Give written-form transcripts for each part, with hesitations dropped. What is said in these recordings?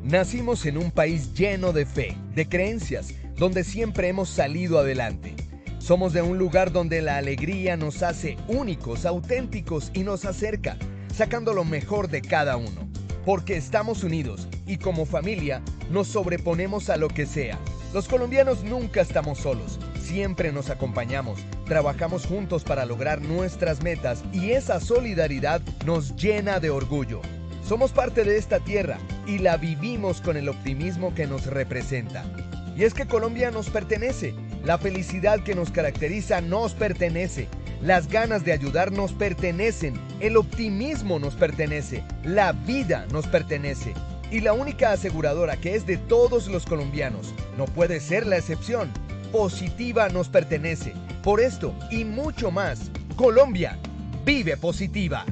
Nacimos en un país lleno de fe, de creencias, donde siempre hemos salido adelante. Somos de un lugar donde la alegría nos hace únicos, auténticos y nos acerca, sacando lo mejor de cada uno. Porque estamos unidos y como familia nos sobreponemos a lo que sea. Los colombianos nunca estamos solos, siempre nos acompañamos, trabajamos juntos para lograr nuestras metas y esa solidaridad nos llena de orgullo. Somos parte de esta tierra y la vivimos con el optimismo que nos representa. Y es que Colombia nos pertenece, la felicidad que nos caracteriza nos pertenece, las ganas de ayudar nos pertenecen, el optimismo nos pertenece, la vida nos pertenece. Y la única aseguradora que es de todos los colombianos, no puede ser la excepción, Positiva nos pertenece. Por esto y mucho más, Colombia vive positiva.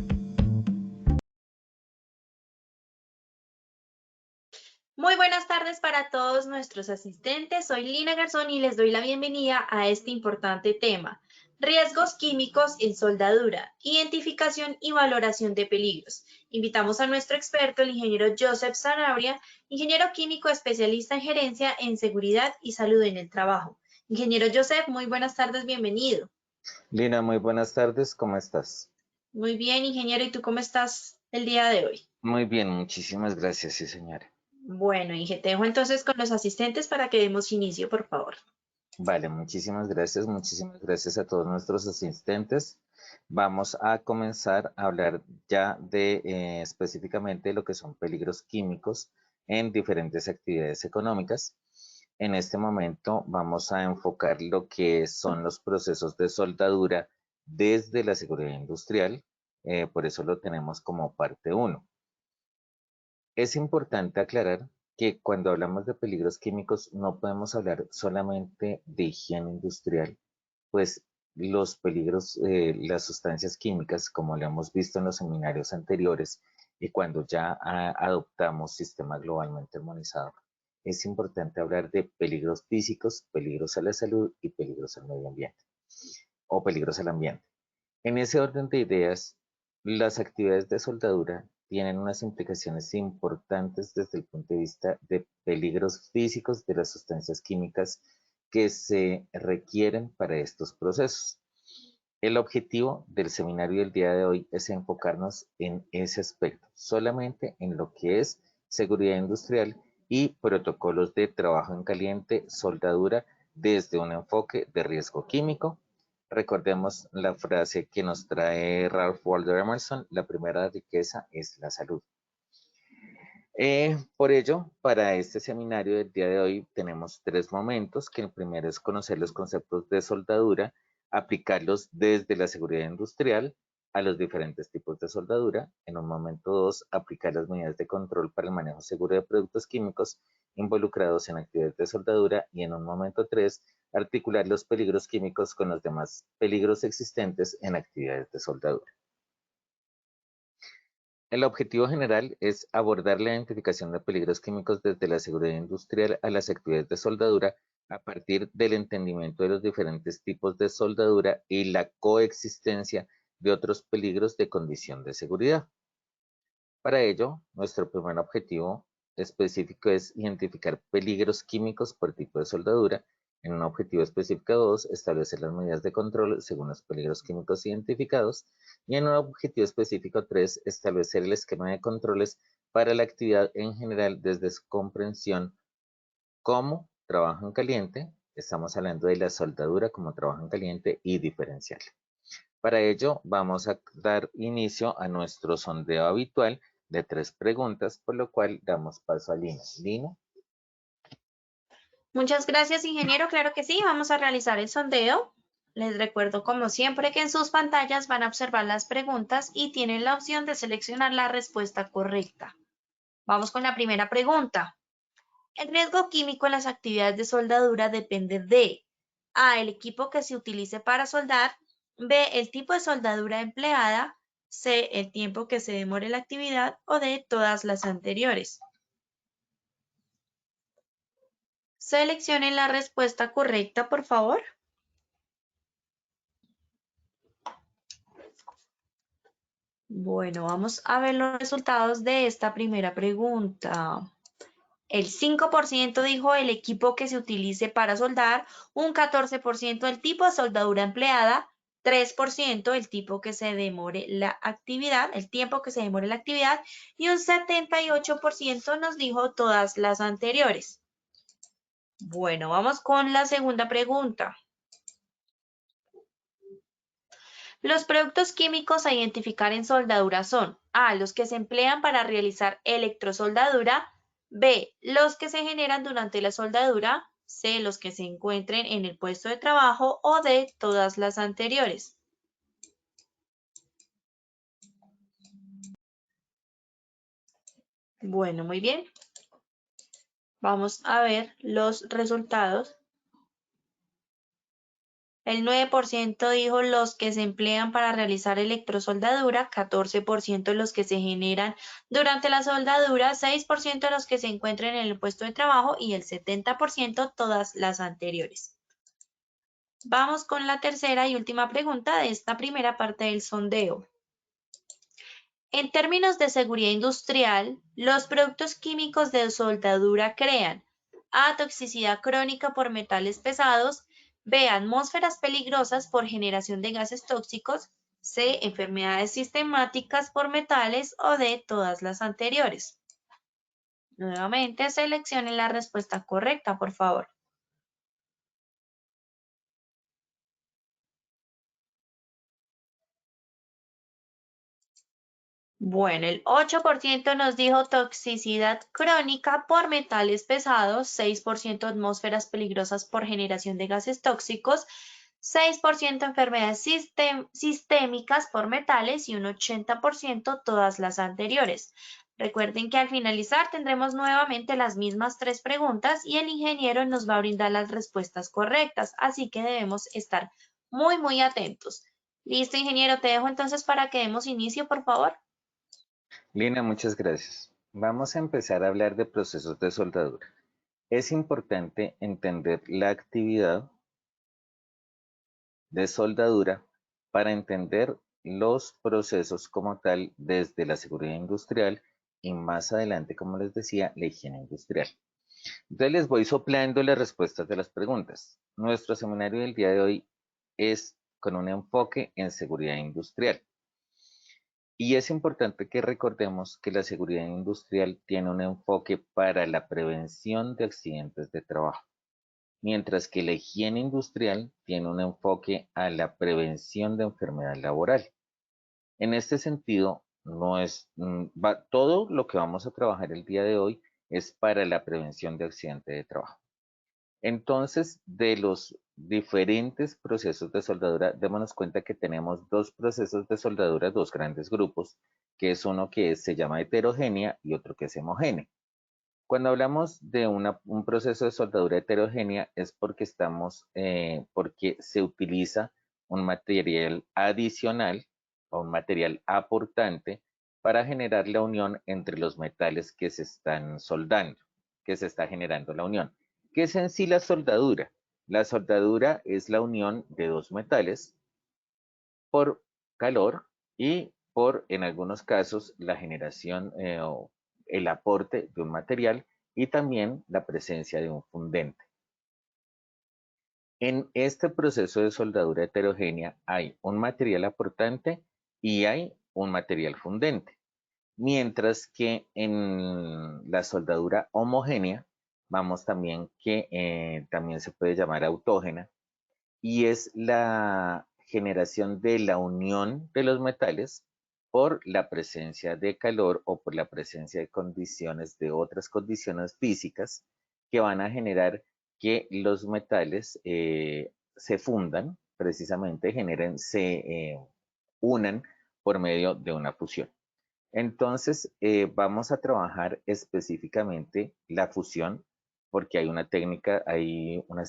Muy buenas tardes para todos nuestros asistentes. Soy Lina Garzón y les doy la bienvenida a este importante tema. Riesgos químicos en soldadura, identificación y valoración de peligros. Invitamos a nuestro experto, el ingeniero Joseph Sanabria, ingeniero químico especialista en gerencia en seguridad y salud en el trabajo. Ingeniero Joseph, muy buenas tardes, bienvenido. Lina, muy buenas tardes, ¿cómo estás? Muy bien, ingeniero, ¿y tú cómo estás el día de hoy? Muy bien, muchísimas gracias, sí, señora. Bueno, Inge, te dejo entonces con los asistentes para que demos inicio, por favor. Vale, muchísimas gracias a todos nuestros asistentes. Vamos a comenzar a hablar ya de específicamente lo que son peligros químicos en diferentes actividades económicas. En este momento vamos a enfocar lo que son los procesos de soldadura desde la seguridad industrial, por eso lo tenemos como parte 1. Es importante aclarar que cuando hablamos de peligros químicos no podemos hablar solamente de higiene industrial, pues los peligros, las sustancias químicas, como lo hemos visto en los seminarios anteriores y cuando ya adoptamos sistema globalmente armonizado, es importante hablar de peligros físicos, peligros a la salud y peligros al medio ambiente o peligros al ambiente. En ese orden de ideas, las actividades de soldadura tienen unas implicaciones importantes desde el punto de vista de peligros físicos de las sustancias químicas que se requieren para estos procesos. El objetivo del seminario del día de hoy es enfocarnos en ese aspecto, solamente en lo que es seguridad industrial y protocolos de trabajo en caliente, soldadura, desde un enfoque de riesgo químico. Recordemos la frase que nos trae Ralph Waldo Emerson: la primera riqueza es la salud. Por ello, para este seminario del día de hoy tenemos 3 momentos, que el primero es conocer los conceptos de soldadura, aplicarlos desde la seguridad industrial a los diferentes tipos de soldadura. En un momento 2, aplicar las medidas de control para el manejo seguro de productos químicos involucrados en actividades de soldadura. Y en un momento 3, articular los peligros químicos con los demás peligros existentes en actividades de soldadura. El objetivo general es abordar la identificación de peligros químicos desde la seguridad industrial a las actividades de soldadura a partir del entendimiento de los diferentes tipos de soldadura y la coexistencia de otros peligros de condición de seguridad. Para ello, nuestro primer objetivo específico es identificar peligros químicos por tipo de soldadura. En un objetivo específico 2, establecer las medidas de control según los peligros químicos identificados. Y en un objetivo específico 3, establecer el esquema de controles para la actividad en general desde su comprensión como trabajo en caliente. Estamos hablando de la soldadura como trabajo en caliente y diferencial. Para ello, vamos a dar inicio a nuestro sondeo habitual de 3 preguntas, por lo cual damos paso a Lina. Lina. Muchas gracias, ingeniero. Claro que sí, vamos a realizar el sondeo. Les recuerdo, como siempre, que en sus pantallas van a observar las preguntas y tienen la opción de seleccionar la respuesta correcta. Vamos con la primera pregunta. El riesgo químico en las actividades de soldadura depende de A, el equipo que se utilice para soldar, B, el tipo de soldadura empleada, C, el tiempo que se demore la actividad o D, todas las anteriores. Seleccionen la respuesta correcta, por favor. Bueno, vamos a ver los resultados de esta primera pregunta. El 5% dijo el equipo que se utilice para soldar, un 14% el tipo de soldadura empleada, 3% el tipo que se demore la actividad, el tiempo que se demore la actividad, y un 78% nos dijo todas las anteriores. Bueno, vamos con la segunda pregunta. Los productos químicos a identificar en soldadura son A, los que se emplean para realizar electrosoldadura, B, los que se generan durante la soldadura, C, los que se encuentren en el puesto de trabajo o D, todas las anteriores. Bueno, muy bien. Vamos a ver los resultados. El 9% dijo los que se emplean para realizar electrosoldadura, 14% los que se generan durante la soldadura, 6% los que se encuentran en el puesto de trabajo y el 70% todas las anteriores. Vamos con la tercera y última pregunta de esta primera parte del sondeo. En términos de seguridad industrial, los productos químicos de soldadura crean A, toxicidad crónica por metales pesados, B, atmósferas peligrosas por generación de gases tóxicos, C, enfermedades sistemáticas por metales o D, todas las anteriores. Nuevamente seleccionen la respuesta correcta, por favor. Bueno, el 8% nos dijo toxicidad crónica por metales pesados, 6% atmósferas peligrosas por generación de gases tóxicos, 6% enfermedades sistémicas por metales y un 80% todas las anteriores. Recuerden que al finalizar tendremos nuevamente las mismas 3 preguntas y el ingeniero nos va a brindar las respuestas correctas, así que debemos estar muy atentos. Listo, ingeniero, te dejo entonces para que demos inicio, por favor. Lina, muchas gracias. Vamos a empezar a hablar de procesos de soldadura. Es importante entender la actividad de soldadura para entender los procesos como tal desde la seguridad industrial y más adelante, como les decía, la higiene industrial. Entonces les voy soplando las respuestas de las preguntas. Nuestro seminario del día de hoy es con un enfoque en seguridad industrial. Y es importante que recordemos que la seguridad industrial tiene un enfoque para la prevención de accidentes de trabajo, mientras que la higiene industrial tiene un enfoque a la prevención de enfermedad laboral. En este sentido, todo lo que vamos a trabajar el día de hoy es para la prevención de accidentes de trabajo. Entonces, de los diferentes procesos de soldadura, démonos cuenta que tenemos dos procesos de soldadura, dos grandes grupos, que es uno que se llama heterogénea y otro que es homogénea. Cuando hablamos de un proceso de soldadura heterogénea es porque porque se utiliza un material adicional o un material aportante para generar la unión entre los metales que se están soldando, que se está generando la unión. ¿Qué es en sí la soldadura? La soldadura es la unión de dos metales por calor y por, en algunos casos, la generación o el aporte de un material y también la presencia de un fundente. En este proceso de soldadura heterogénea hay un material aportante y hay un material fundente, mientras que en la soldadura homogénea vamos también que también se puede llamar autógena y es la generación de la unión de los metales por la presencia de calor o por la presencia de condiciones, de otras condiciones físicas que van a generar que los metales se fundan, precisamente se unan por medio de una fusión. Entonces, vamos a trabajar específicamente la fusión, porque hay unas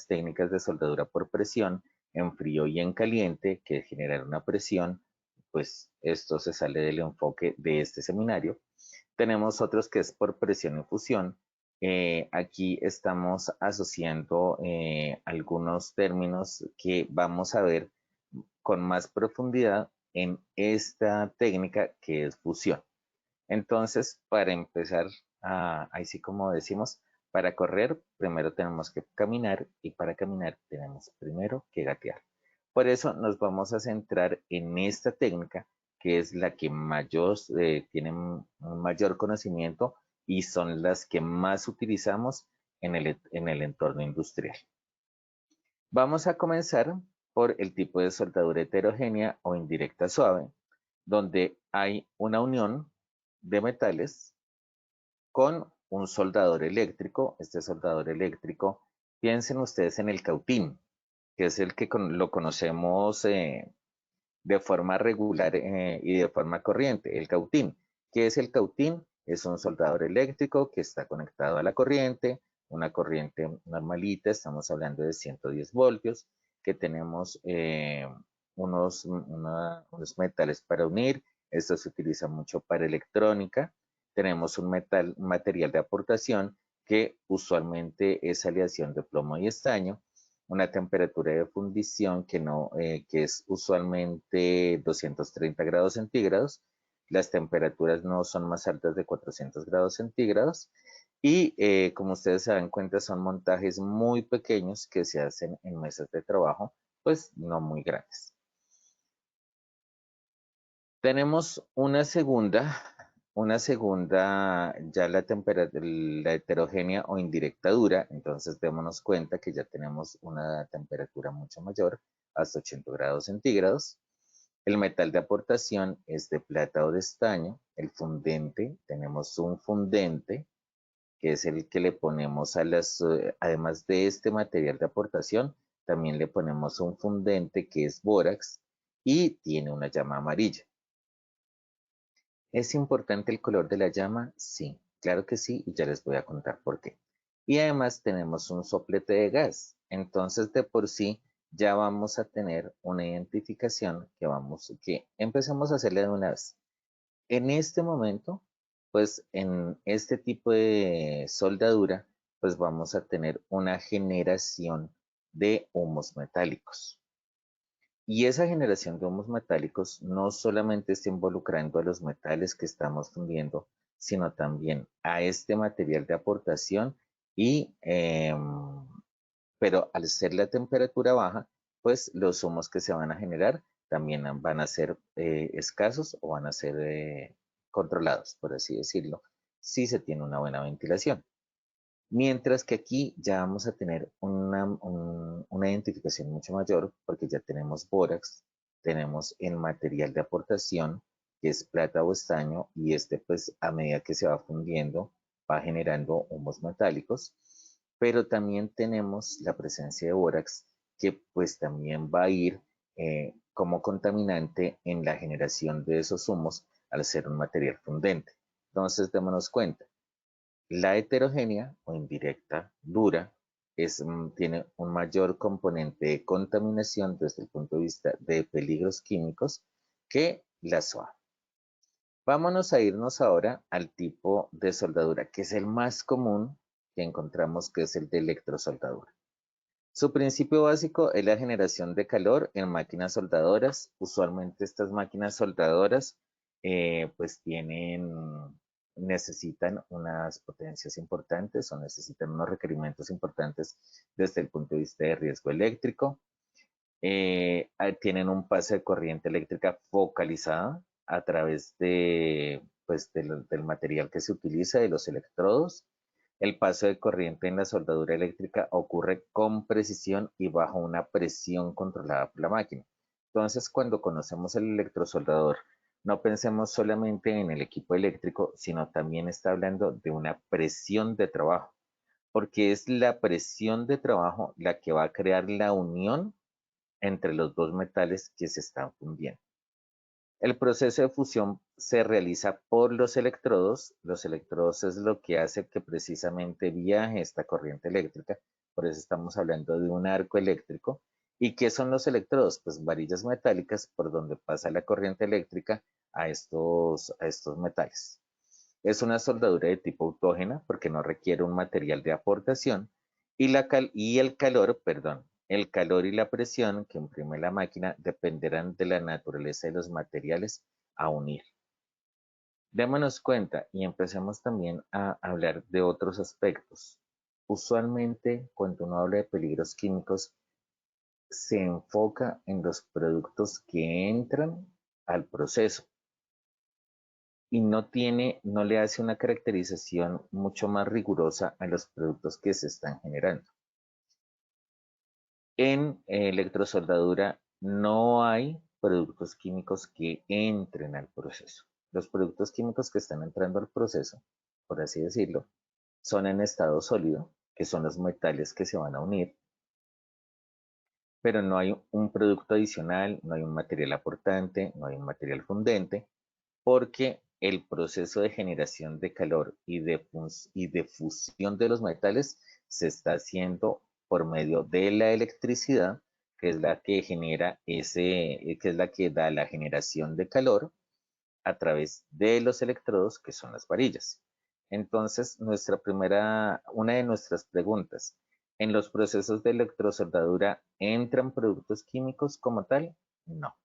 técnicas de soldadura por presión en frío y en caliente que generan una presión, pues esto se sale del enfoque de este seminario. Tenemos otros que es por presión y fusión. Aquí estamos asociando algunos términos que vamos a ver con más profundidad en esta técnica que es fusión. Entonces, para empezar, así como decimos, Para correr, primero tenemos que caminar y para caminar tenemos primero que gatear. Por eso nos vamos a centrar en esta técnica, que es la que tienen un mayor conocimiento y son las que más utilizamos en el entorno industrial. Vamos a comenzar por el tipo de soldadura heterogénea o indirecta suave, donde hay una unión de metales con un soldador eléctrico. Este soldador eléctrico, piensen ustedes en el cautín, que es el que lo conocemos de forma regular y de forma corriente. El cautín. ¿Qué es el cautín? Es un soldador eléctrico que está conectado a la corriente, una corriente normalita, estamos hablando de 110 voltios, que tenemos unos metales para unir. Esto se utiliza mucho para electrónica. Tenemos un material de aportación que usualmente es aleación de plomo y estaño, una temperatura de fundición que es usualmente 230 grados centígrados. Las temperaturas no son más altas de 400 grados centígrados y como ustedes se dan cuenta son montajes muy pequeños que se hacen en mesas de trabajo, pues no muy grandes. Tenemos una segunda, ya la heterogénea o indirecta dura, entonces démonos cuenta que ya tenemos una temperatura mucho mayor, hasta 80 grados centígrados. El metal de aportación es de plata o de estaño. El fundente, tenemos un fundente, que es el que le ponemos además de este material de aportación, también le ponemos un fundente que es bórax y tiene una llama amarilla. ¿Es importante el color de la llama? Sí, claro que sí, y ya les voy a contar por qué. Y además tenemos un soplete de gas, entonces de por sí ya vamos a tener una identificación que empecemos a hacerle de una vez. En este momento, pues en este tipo de soldadura, pues vamos a tener una generación de humos metálicos. Y esa generación de humos metálicos no solamente está involucrando a los metales que estamos fundiendo, sino también a este material de aportación pero al ser la temperatura baja, pues los humos que se van a generar también van a ser escasos o van a ser controlados, por así decirlo, si se tiene una buena ventilación. Mientras que aquí ya vamos a tener una identificación mucho mayor porque ya tenemos bórax, tenemos el material de aportación que es plata o estaño y este pues a medida que se va fundiendo va generando humos metálicos, pero también tenemos la presencia de bórax que pues también va a ir como contaminante en la generación de esos humos al ser un material fundente. Entonces démonos cuenta. La heterogénea o indirecta dura tiene un mayor componente de contaminación desde el punto de vista de peligros químicos que la suave. Vámonos a irnos ahora al tipo de soldadura, que es el más común que encontramos, que es el de electrosoldadura. Su principio básico es la generación de calor en máquinas soldadoras. Usualmente estas máquinas soldadoras pues necesitan unas potencias importantes o necesitan unos requerimientos importantes desde el punto de vista de riesgo eléctrico. Tienen un paso de corriente eléctrica focalizada a través pues, del material que se utiliza, de los electrodos. El paso de corriente en la soldadura eléctrica ocurre con precisión y bajo una presión controlada por la máquina. Entonces, cuando conocemos el electrosoldador, no pensemos solamente en el equipo eléctrico, sino también está hablando de una presión de trabajo, porque es la presión de trabajo la que va a crear la unión entre los dos metales que se están fundiendo. El proceso de fusión se realiza por los electrodos. Los electrodos es lo que hace que precisamente viaje esta corriente eléctrica. Por eso estamos hablando de un arco eléctrico. ¿Y qué son los electrodos? Pues varillas metálicas por donde pasa la corriente eléctrica a estos metales. Es una soldadura de tipo autógena porque no requiere un material de aportación y el calor y la presión que imprime la máquina dependerán de la naturaleza de los materiales a unir. Démonos cuenta y empecemos también a hablar de otros aspectos. usualmente cuando uno habla de peligros químicos, se enfoca en los productos que entran al proceso y no le hace una caracterización mucho más rigurosa a los productos que se están generando. En electrosoldadura no hay productos químicos que entren al proceso. Los productos químicos que están entrando al proceso, por así decirlo, son en estado sólido, que son los metales que se van a unir, pero no hay un producto adicional, no hay un material aportante, no hay un material fundente, porque el proceso de generación de calor y de fusión de los metales se está haciendo por medio de la electricidad, que es la que genera que es la que da la generación de calor a través de los electrodos, que son las varillas. Entonces, una de nuestras preguntas, ¿en los procesos de electrosoldadura entran productos químicos como tal? No.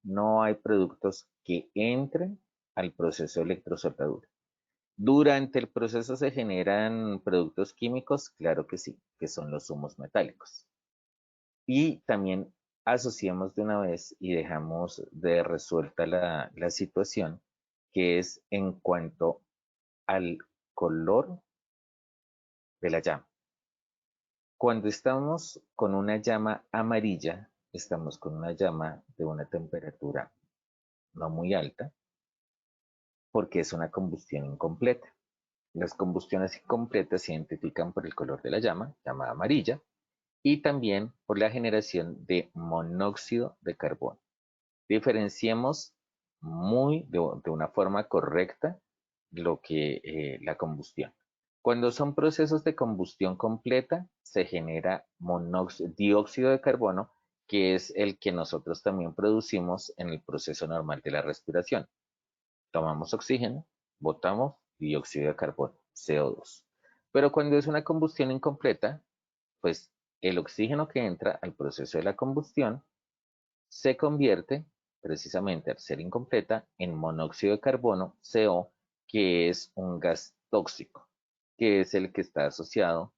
No hay productos que entren al proceso de electrosoldadura. ¿Durante el proceso se generan productos químicos? Claro que sí, que son los zumos metálicos. Y también asociamos de una vez y dejamos de resuelta la situación, que es en cuanto al color de la llama. Cuando estamos con una llama amarilla, estamos con una llama de una temperatura no muy alta, porque es una combustión incompleta. Las combustiones incompletas se identifican por el color de la llama, llama amarilla, y también por la generación de monóxido de carbono. Diferenciemos de una forma correcta lo que la combustión. Cuando son procesos de combustión completa, se genera dióxido de carbono, que es el que nosotros también producimos en el proceso normal de la respiración. Tomamos oxígeno, botamos dióxido de carbono, CO2. Pero cuando es una combustión incompleta, pues el oxígeno que entra al proceso de la combustión se convierte, precisamente al ser incompleta, en monóxido de carbono, CO, que es un gas tóxico, que es el que está asociado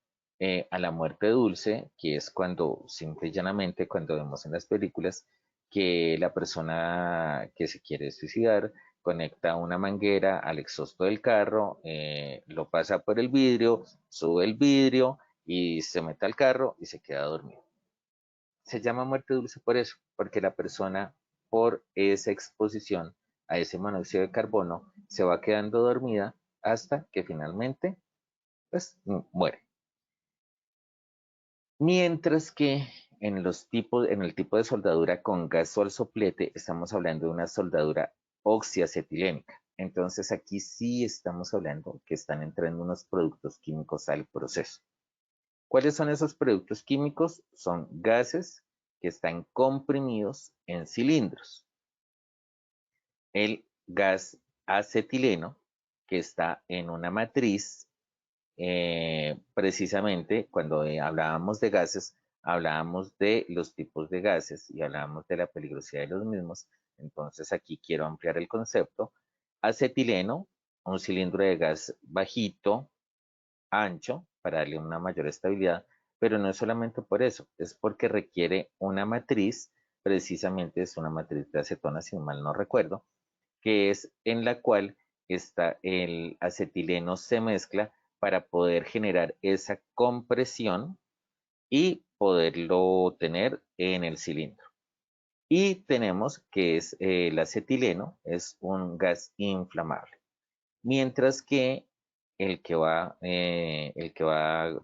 a la muerte dulce, que es cuando, simple y llanamente, cuando vemos en las películas que la persona que se quiere suicidar conecta una manguera al exhausto del carro, lo pasa por el vidrio, sube el vidrio y se mete al carro y se queda dormido. Se llama muerte dulce por eso, porque la persona, por esa exposición a ese monóxido de carbono, se va quedando dormida hasta que finalmente, pues, muere. Mientras que en el tipo de soldadura con gas o al soplete, estamos hablando de una soldadura oxiacetilénica. Entonces aquí sí estamos hablando que están entrando unos productos químicos al proceso. ¿Cuáles son esos productos químicos? Son gases que están comprimidos en cilindros. El gas acetileno, que está en una matriz, precisamente cuando hablábamos de gases, hablábamos de los tipos de gases y hablábamos de la peligrosidad de los mismos. Entonces aquí quiero ampliar el concepto. Acetileno, un cilindro de gas bajito, ancho, para darle una mayor estabilidad, pero no es solamente por eso, es porque requiere una matriz, precisamente es una matriz de acetona, si mal no recuerdo, que es en la cual el acetileno se mezcla para poder generar esa compresión y poderlo tener en el cilindro. Y tenemos que el acetileno es un gas inflamable, mientras que el que va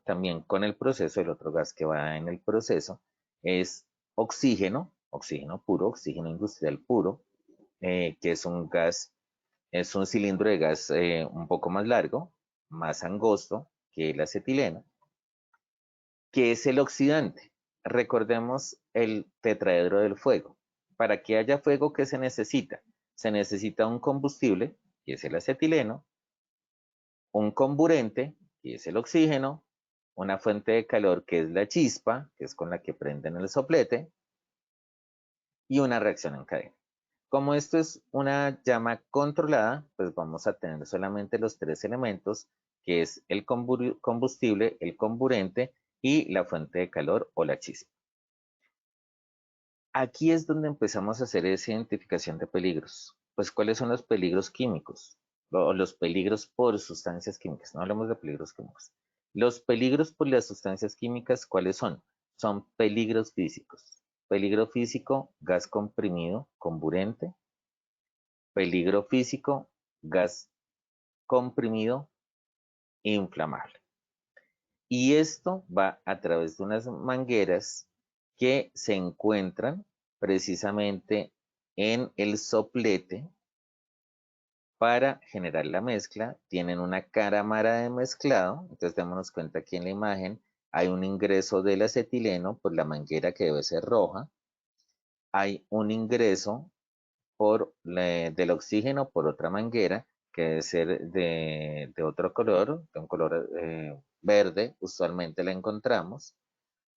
también con el proceso, el otro gas que va en el proceso, es oxígeno, oxígeno puro, oxígeno industrial puro, que es un gas, es un cilindro de gas un poco más largo, más angosto que el acetileno, que es el oxidante. Recordemos el tetraedro del fuego. Para que haya fuego, ¿qué se necesita? Se necesita un combustible, que es el acetileno, un comburente, que es el oxígeno, una fuente de calor, que es la chispa, que es con la que prenden el soplete, y una reacción en cadena. Como esto es una llama controlada, pues vamos a tener solamente los 3 elementos, que es el combustible, el comburente y la fuente de calor o la chispa. Aquí es donde empezamos a hacer esa identificación de peligros. Pues, ¿cuáles son los peligros químicos? O los peligros por sustancias químicas. No hablamos de peligros químicos. Los peligros por las sustancias químicas, ¿cuáles son? Son peligros físicos. Peligro físico, gas comprimido, comburente. Peligro físico, gas comprimido, inflamable. Y esto va a través de unas mangueras que se encuentran precisamente en el soplete para generar la mezcla. Tienen una cámara de mezclado. Entonces démonos cuenta que en la imagen hay un ingreso del acetileno por la manguera que debe ser roja. Hay un ingreso del oxígeno por otra manguera que debe ser de otro color, de un color verde, usualmente la encontramos,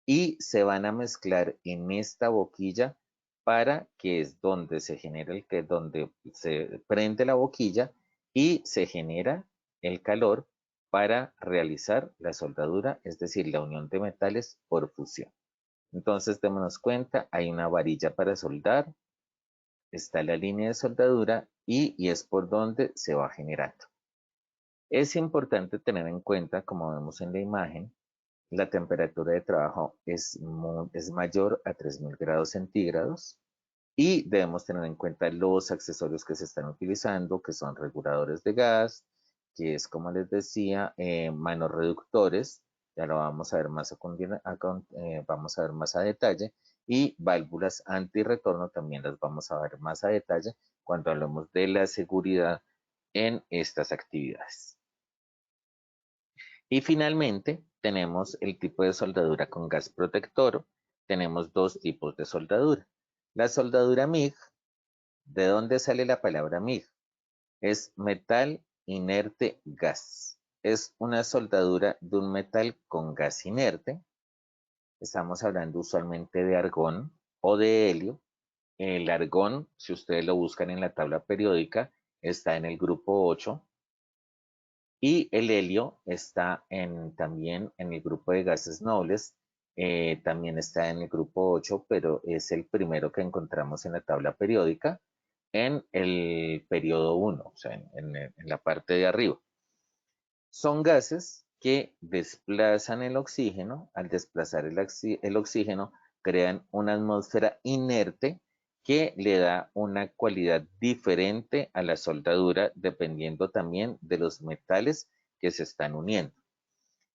y se van a mezclar en esta boquilla para que es donde se genera donde se prende la boquilla y se genera el calor para realizar la soldadura, es decir, la unión de metales por fusión. Entonces, démonos cuenta, hay una varilla para soldar, está la línea de soldadura y es por donde se va generando. Es importante tener en cuenta, como vemos en la imagen, la temperatura de trabajo es mayor a 3000 grados centígrados y debemos tener en cuenta los accesorios que se están utilizando, que son reguladores de gas, que es, como les decía, manos reductores, ya lo vamos a ver vamos a ver más a detalle, y válvulas antirretorno también las vamos a ver más a detalle cuando hablemos de la seguridad en estas actividades. Y finalmente tenemos el tipo de soldadura con gas protector. Tenemos dos tipos de soldadura. La soldadura MIG, ¿de dónde sale la palabra MIG? Es metal inerte gas. Es una soldadura de un metal con gas inerte. Estamos hablando usualmente de argón o de helio. El argón, si ustedes lo buscan en la tabla periódica, está en el grupo 8. Y el helio está también en el grupo de gases nobles, también está en el grupo 8, pero es el primero que encontramos en la tabla periódica en el periodo 1, o sea, en la parte de arriba. Son gases que desplazan el oxígeno. Al desplazar el oxígeno, crean una atmósfera inerte que le da una cualidad diferente a la soldadura dependiendo también de los metales que se están uniendo.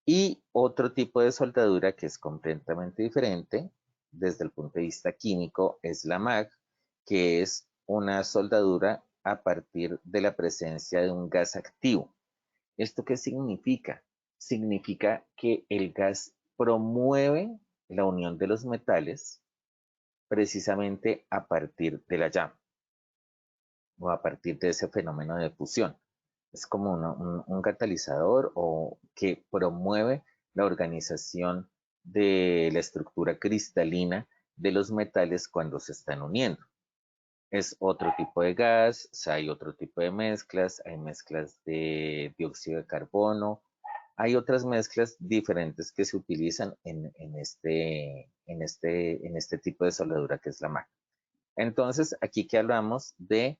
Y otro tipo de soldadura que es completamente diferente desde el punto de vista químico es la MAG, que es una soldadura a partir de la presencia de un gas activo. ¿Esto qué significa? Significa que el gas promueve la unión de los metales precisamente a partir de la llama o a partir de ese fenómeno de fusión. Es como un catalizador o que promueve la organización de la estructura cristalina de los metales cuando se están uniendo. Es otro tipo de gas, o sea, hay otro tipo de mezclas, hay mezclas de dióxido de carbono, hay otras mezclas diferentes que se utilizan en este tipo de soldadura que es la MAC. Entonces, aquí que hablamos de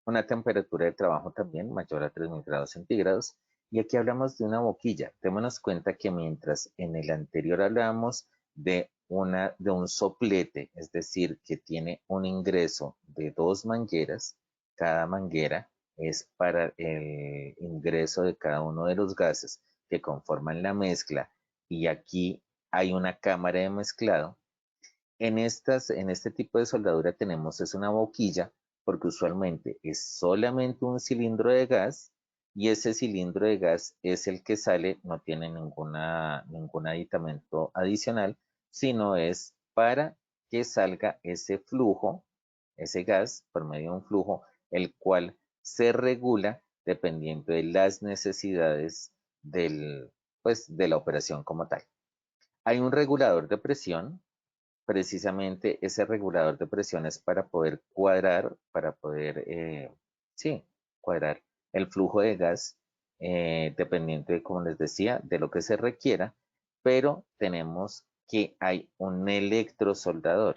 una temperatura de trabajo también mayor a 3000 grados centígrados. Y aquí hablamos de una boquilla. Démonos cuenta que mientras en el anterior hablábamos de un soplete, es decir, que tiene un ingreso de 2 mangueras, cada manguera es para el ingreso de cada uno de los gases que conforman la mezcla, y aquí hay una cámara de mezclado. En este tipo de soldadura tenemos es una boquilla porque usualmente es solamente un cilindro de gas y ese cilindro de gas es el que sale, no tiene ningún aditamento adicional, sino es para que salga ese flujo, ese gas por medio de un flujo, el cual se regula dependiendo de las necesidades de la operación como tal. Hay un regulador de presión precisamente ese regulador de presiones para poder cuadrar, cuadrar el flujo de gas, dependiente, como les decía, de lo que se requiera, pero tenemos que hay un electrosoldador,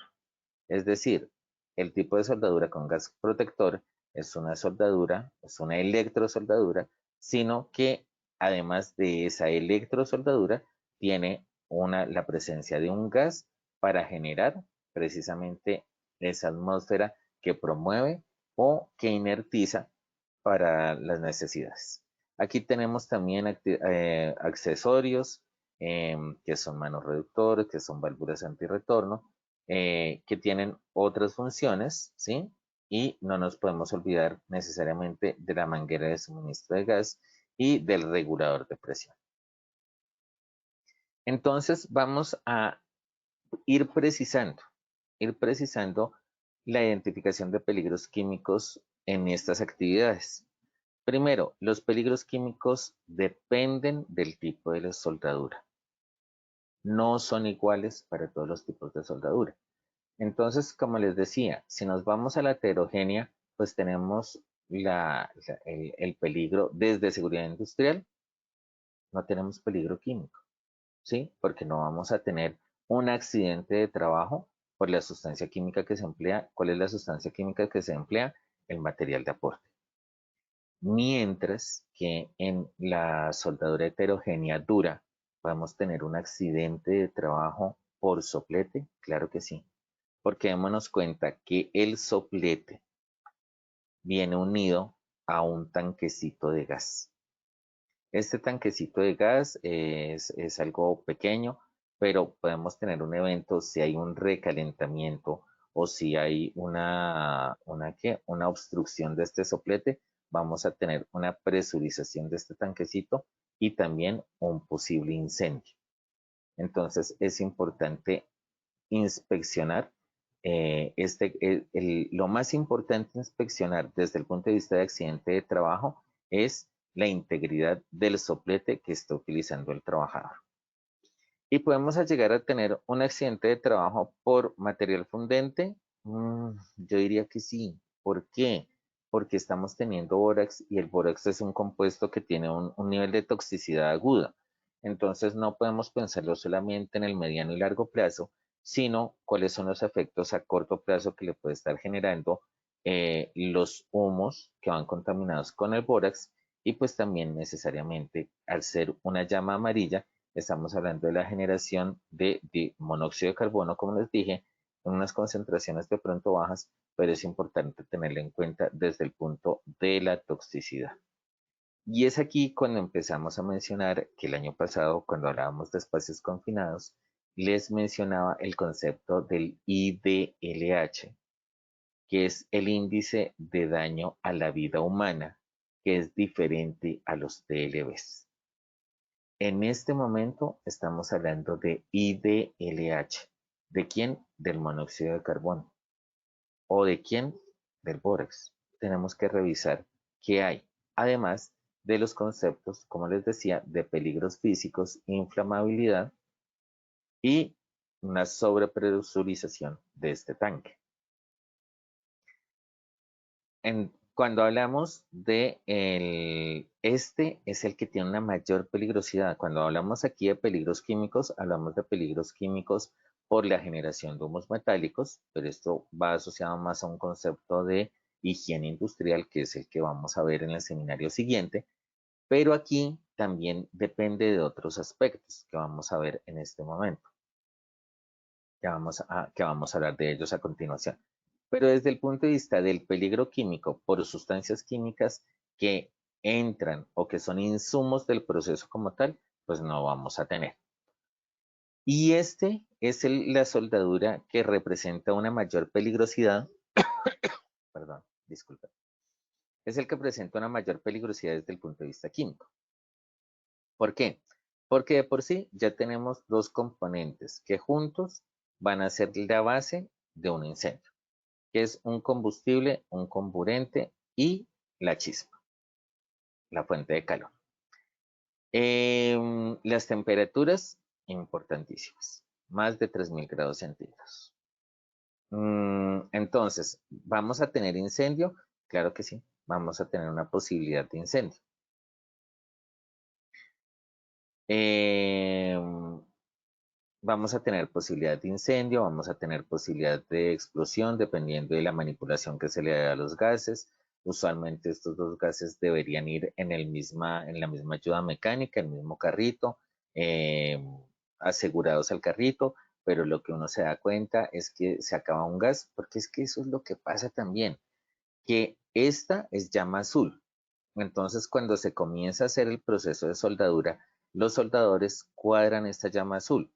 es decir, el tipo de soldadura con gas protector es una soldadura, es una electrosoldadura, sino que además de esa electrosoldadura tiene la presencia de un gas para generar precisamente esa atmósfera que promueve o que inertiza para las necesidades. Aquí tenemos también accesorios que son manos reductores, que son válvulas antirretorno, que tienen otras funciones, ¿sí? Y no nos podemos olvidar necesariamente de la manguera de suministro de gas y del regulador de presión. Entonces vamos a ir precisando la identificación de peligros químicos en estas actividades. Primero, los peligros químicos dependen del tipo de la soldadura. No son iguales para todos los tipos de soldadura. Entonces, como les decía, si nos vamos a la heterogénea, pues tenemos el peligro desde seguridad industrial, no tenemos peligro químico, ¿sí? Porque no vamos a tener un accidente de trabajo por la sustancia química que se emplea. ¿Cuál es la sustancia química que se emplea? El material de aporte. Mientras que en la soldadura heterogénea dura, podemos tener un accidente de trabajo por soplete, claro que sí. Porque démonos cuenta que el soplete viene unido a un tanquecito de gas. Este tanquecito de gas es algo pequeño, pero podemos tener un evento si hay un recalentamiento o si hay una obstrucción de este soplete, vamos a tener una presurización de este tanquecito y también un posible incendio. Entonces es importante inspeccionar lo más importante inspeccionar desde el punto de vista de accidente de trabajo es la integridad del soplete que está utilizando el trabajador. Y podemos llegar a tener un accidente de trabajo por material fundente. Yo diría que sí. ¿Por qué? Porque estamos teniendo bórax y el bórax es un compuesto que tiene un nivel de toxicidad aguda. Entonces no podemos pensarlo solamente en el mediano y largo plazo, sino cuáles son los efectos a corto plazo que le puede estar generando los humos que van contaminados con el bórax y pues también necesariamente al ser una llama amarilla estamos hablando de la generación de monóxido de carbono, como les dije, en unas concentraciones de pronto bajas, pero es importante tenerlo en cuenta desde el punto de la toxicidad. Y es aquí cuando empezamos a mencionar que el año pasado, cuando hablábamos de espacios confinados, les mencionaba el concepto del IDLH, que es el índice de daño a la vida humana, que es diferente a los DLBs. En este momento estamos hablando de IDLH. ¿De quién? Del monóxido de carbono. ¿O de quién? Del bórax. Tenemos que revisar qué hay. Además de los conceptos, como les decía, de peligros físicos, inflamabilidad y una sobrepresurización de este tanque. Cuando hablamos de este es el que tiene una mayor peligrosidad. Cuando hablamos aquí de peligros químicos, hablamos de peligros químicos por la generación de humos metálicos, pero esto va asociado más a un concepto de higiene industrial, que es el que vamos a ver en el seminario siguiente, pero aquí también depende de otros aspectos que vamos a ver en este momento, que vamos a hablar de ellos a continuación. Pero desde el punto de vista del peligro químico por sustancias químicas que entran o que son insumos del proceso como tal, pues no vamos a tener. Y este es la soldadura que representa una mayor peligrosidad, perdón, disculpa, es el que presenta una mayor peligrosidad desde el punto de vista químico. ¿Por qué? Porque de por sí ya tenemos dos componentes que juntos van a ser la base de un incendio, que es un combustible, un comburente y la chispa, la fuente de calor. Las temperaturas, importantísimas. más de 3000 grados centígrados. Entonces, ¿vamos a tener incendio? Claro que sí, vamos a tener una posibilidad de incendio. Vamos a tener posibilidad de incendio, vamos a tener posibilidad de explosión dependiendo de la manipulación que se le dé a los gases. Usualmente estos dos gases deberían ir en la misma ayuda mecánica, el mismo carrito, asegurados al carrito, pero lo que uno se da cuenta es que se acaba un gas, porque es que eso es lo que pasa también, que esta es llama azul. Entonces, cuando se comienza a hacer el proceso de soldadura, los soldadores cuadran esta llama azul.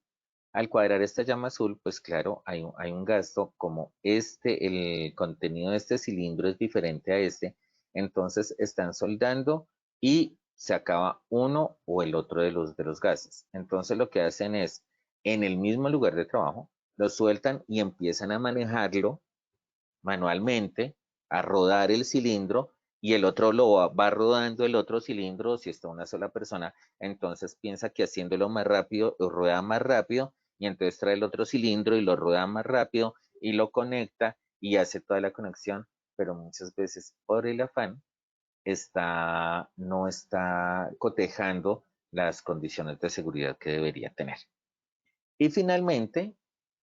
Al cuadrar esta llama azul, pues claro, hay un gasto como el contenido de este cilindro es diferente a este, entonces están soldando y se acaba uno o el otro de los gases. Entonces lo que hacen es, en el mismo lugar de trabajo, lo sueltan y empiezan a manejarlo manualmente, a rodar el cilindro y el otro va rodando el otro cilindro. Si está una sola persona, entonces piensa que haciéndolo más rápido, rueda más rápido y entonces trae el otro cilindro y lo rueda más rápido y lo conecta y hace toda la conexión, pero muchas veces por el afán no está cotejando las condiciones de seguridad que debería tener. Y finalmente,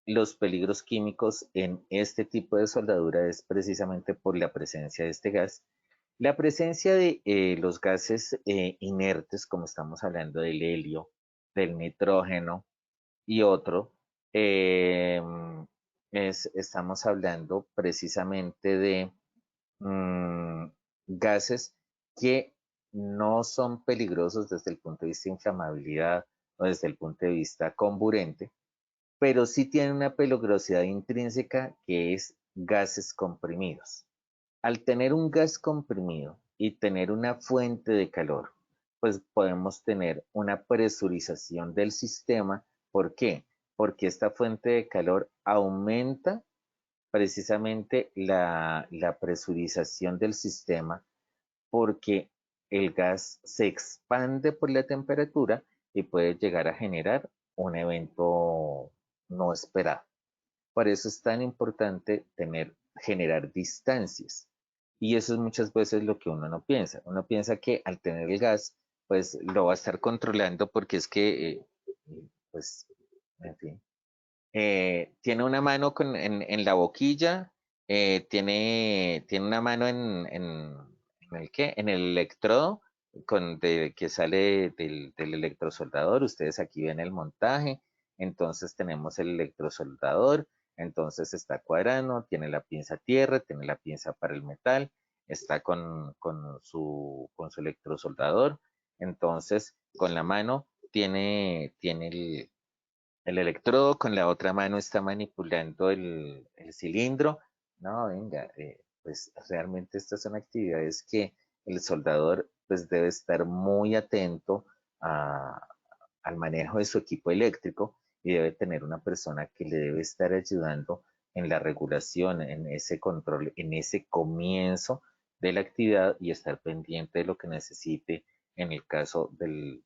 los peligros químicos en este tipo de soldadura es precisamente por la presencia de este gas. La presencia de los gases inertes, como estamos hablando del helio, del nitrógeno y otro, eh, estamos hablando precisamente de gases que no son peligrosos desde el punto de vista de inflamabilidad o desde el punto de vista comburente, pero sí tienen una peligrosidad intrínseca que es gases comprimidos. Al tener un gas comprimido y tener una fuente de calor, pues podemos tener una presurización del sistema. ¿Por qué? Porque esta fuente de calor aumenta precisamente la presurización del sistema porque el gas se expande por la temperatura y puede llegar a generar un evento no esperado. Por eso es tan importante generar distancias. Y eso es muchas veces lo que uno no piensa. Uno piensa que al tener el gas, pues lo va a estar controlando porque es que, pues, en fin, tiene una mano en la boquilla, tiene una mano en el ¿qué? En el electrodo que sale del electrosoldador. Ustedes aquí ven el montaje. Entonces tenemos el electrosoldador, entonces está cuadrando, tiene la pinza tierra, tiene la pinza para el metal, está con su electrosoldador. Entonces con la mano tiene el electrodo, con la otra mano está manipulando el cilindro. No, venga, pues realmente estas son actividades que el soldador pues debe estar muy atento al manejo de su equipo eléctrico y debe tener una persona que le debe estar ayudando en la regulación, en ese control, en ese comienzo de la actividad y estar pendiente de lo que necesite en el caso del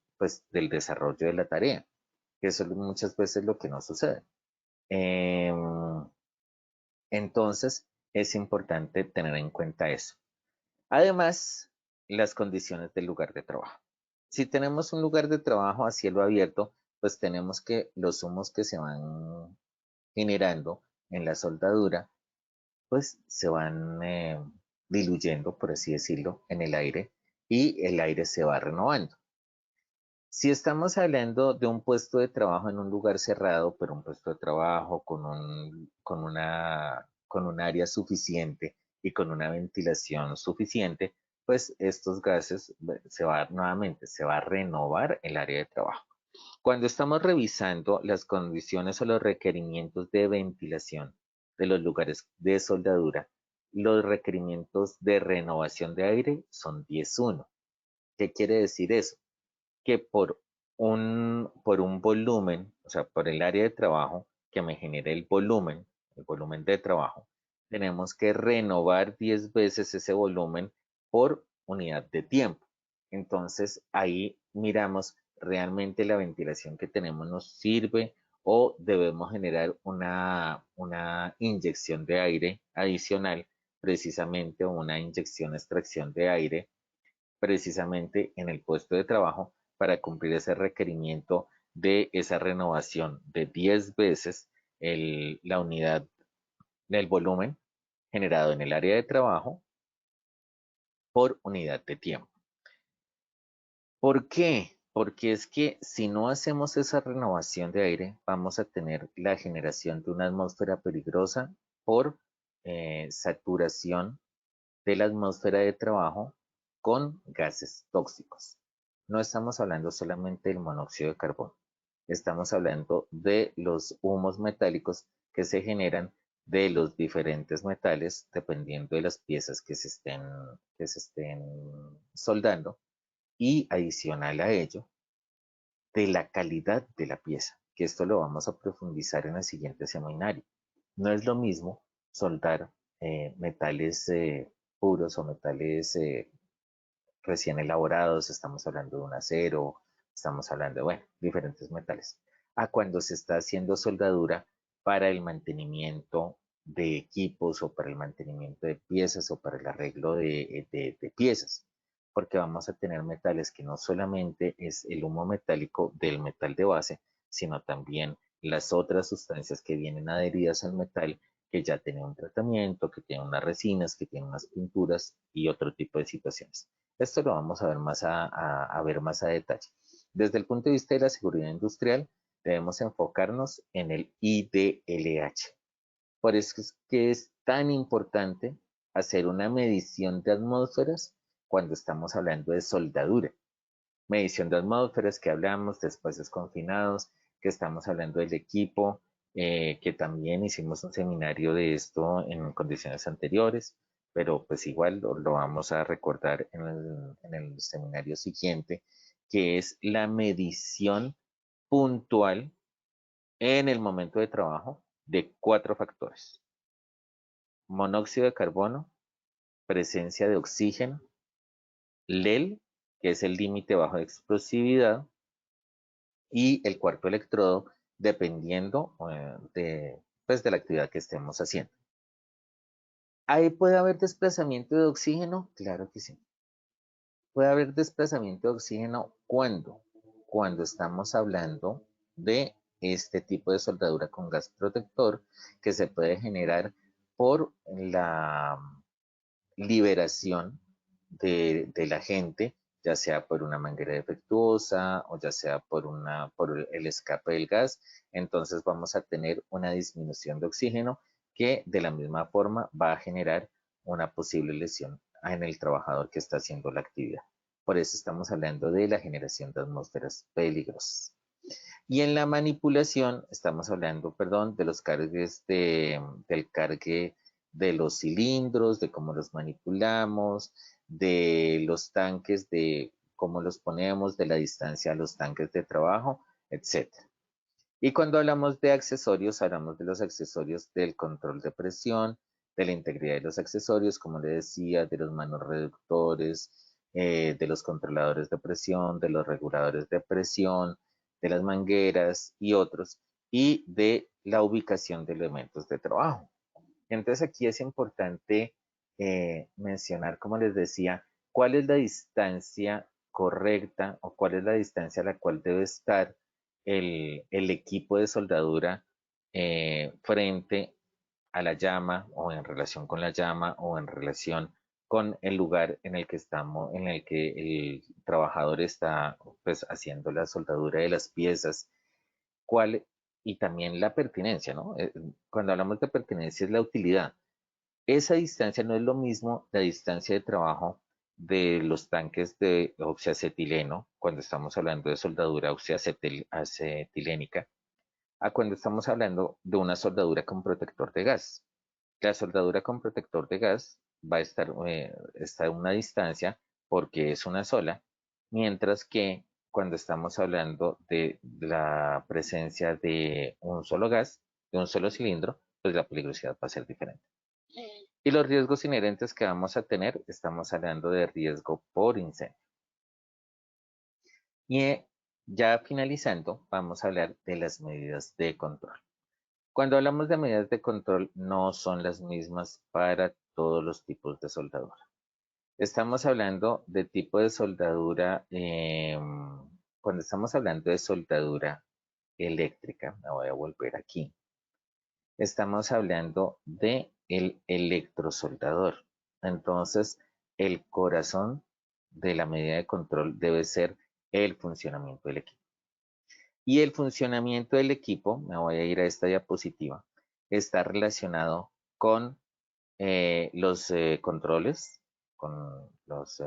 desarrollo de la tarea, que eso es muchas veces lo que no sucede. Entonces, es importante tener en cuenta eso. Además, las condiciones del lugar de trabajo. Si tenemos un lugar de trabajo a cielo abierto, pues tenemos que los humos que se van generando en la soldadura, pues se van diluyendo, por así decirlo, en el aire y el aire se va renovando. Si estamos hablando de un puesto de trabajo en un lugar cerrado, pero un puesto de trabajo con un área suficiente y con una ventilación suficiente, pues estos gases nuevamente, se va a renovar el área de trabajo. Cuando estamos revisando las condiciones o los requerimientos de ventilación de los lugares de soldadura, los requerimientos de renovación de aire son 10.1. ¿Qué quiere decir eso? Que por un volumen, o sea, por el área de trabajo que me genere el volumen de trabajo, tenemos que renovar 10 veces ese volumen por unidad de tiempo. Entonces, ahí miramos, ¿realmente la ventilación que tenemos nos sirve o debemos generar una inyección de aire adicional, precisamente una inyección, extracción de aire, precisamente en el puesto de trabajo para cumplir ese requerimiento de esa renovación de 10 veces la unidad del volumen generado en el área de trabajo por unidad de tiempo. ¿Por qué? Porque es que si no hacemos esa renovación de aire, vamos a tener la generación de una atmósfera peligrosa por saturación de la atmósfera de trabajo con gases tóxicos. No estamos hablando solamente del monóxido de carbono, estamos hablando de los humos metálicos que se generan de los diferentes metales dependiendo de las piezas que se estén soldando y adicional a ello, de la calidad de la pieza, que esto lo vamos a profundizar en el siguiente seminario. No es lo mismo soldar metales puros o metales recién elaborados, estamos hablando de un acero, estamos hablando de, bueno, diferentes metales, a cuando se está haciendo soldadura para el mantenimiento de equipos o para el mantenimiento de piezas o para el arreglo de piezas, porque vamos a tener metales que no solamente es el humo metálico del metal de base, sino también las otras sustancias que vienen adheridas al metal que ya tienen un tratamiento, que tienen unas resinas, que tienen unas pinturas y otro tipo de situaciones. Esto lo vamos a ver más a detalle. Desde el punto de vista de la seguridad industrial, debemos enfocarnos en el IDLH. Por eso es que es tan importante hacer una medición de atmósferas cuando estamos hablando de soldadura. Medición de atmósferas que hablamos de espacios confinados, que estamos hablando del equipo, que también hicimos un seminario de esto en condiciones anteriores, pero pues igual lo vamos a recordar en el seminario siguiente, que es la medición puntual en el momento de trabajo de 4 factores: monóxido de carbono, presencia de oxígeno, LEL, que es el límite bajo de explosividad, y el cuarto electrodo, dependiendo pues, de la actividad que estemos haciendo. ¿Ahí puede haber desplazamiento de oxígeno? Claro que sí. Puede haber desplazamiento de oxígeno ¿cuándo? Cuando estamos hablando de este tipo de soldadura con gas protector que se puede generar por la liberación del agente, ya sea por una manguera defectuosa o ya sea por el escape del gas. Entonces vamos a tener una disminución de oxígeno que de la misma forma va a generar una posible lesión en el trabajador que está haciendo la actividad. Por eso estamos hablando de la generación de atmósferas peligrosas. Y en la manipulación estamos hablando, perdón, de los cargues del cargue de los cilindros, de cómo los manipulamos, de los tanques, de cómo los ponemos, de la distancia a los tanques de trabajo, etc. Y cuando hablamos de accesorios, hablamos de los accesorios del control de presión, de la integridad de los accesorios, como le decía, de los manorreductores, de los controladores de presión, de los reguladores de presión, de las mangueras y otros, y de la ubicación de elementos de trabajo. Entonces aquí es importante mencionar, como les decía, cuál es la distancia correcta o cuál es la distancia a la cual debe estar el equipo de soldadura frente a la llama o en relación con la llama o en relación con el lugar en el que estamos, en el que el trabajador está pues haciendo la soldadura de las piezas, cuál y también la pertinencia, ¿no? Cuando hablamos de pertinencia es la utilidad. Esa distancia no es lo mismo la distancia de trabajo de los tanques de oxiacetileno, cuando estamos hablando de soldadura oxiacetilénica, a cuando estamos hablando de una soldadura con protector de gas. La soldadura con protector de gas va a está a una distancia porque es una sola, mientras que cuando estamos hablando de la presencia de un solo gas, de un solo cilindro, pues la peligrosidad va a ser diferente. Y los riesgos inherentes que vamos a tener, estamos hablando de riesgo por incendio. Y Ya finalizando, vamos a hablar de las medidas de control. Cuando hablamos de medidas de control, no son las mismas para todos los tipos de soldadura. Estamos hablando de tipo de soldadura, cuando estamos hablando de soldadura eléctrica, me voy a volver aquí. Estamos hablando de el electrosoldador. Entonces, el corazón de la medida de control debe ser el funcionamiento del equipo. Y el funcionamiento del equipo, me voy a ir a esta diapositiva, está relacionado con los controles, con los,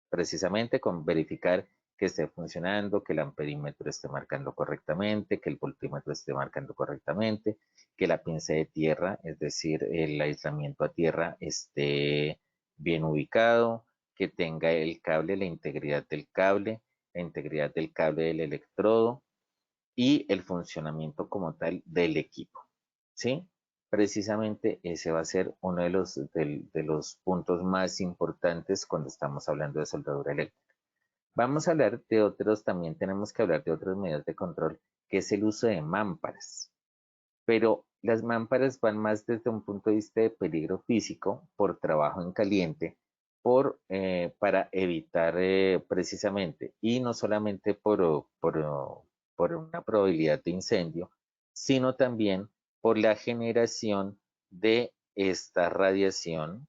precisamente con verificar que esté funcionando, que el amperímetro esté marcando correctamente, que el voltímetro esté marcando correctamente, que la pinza de tierra, es decir, el aislamiento a tierra, esté bien ubicado, que tenga el cable, la integridad del cable del electrodo y el funcionamiento como tal del equipo, ¿sí? Precisamente ese va a ser uno de los puntos más importantes cuando estamos hablando de soldadura eléctrica. Vamos a hablar de otros, también tenemos que hablar de otras medidas de control, que es el uso de mámparas. Pero las mámparas van más desde un punto de vista de peligro físico, por trabajo en caliente, para evitar precisamente, y no solamente por una probabilidad de incendio, sino también por la generación de esta radiación,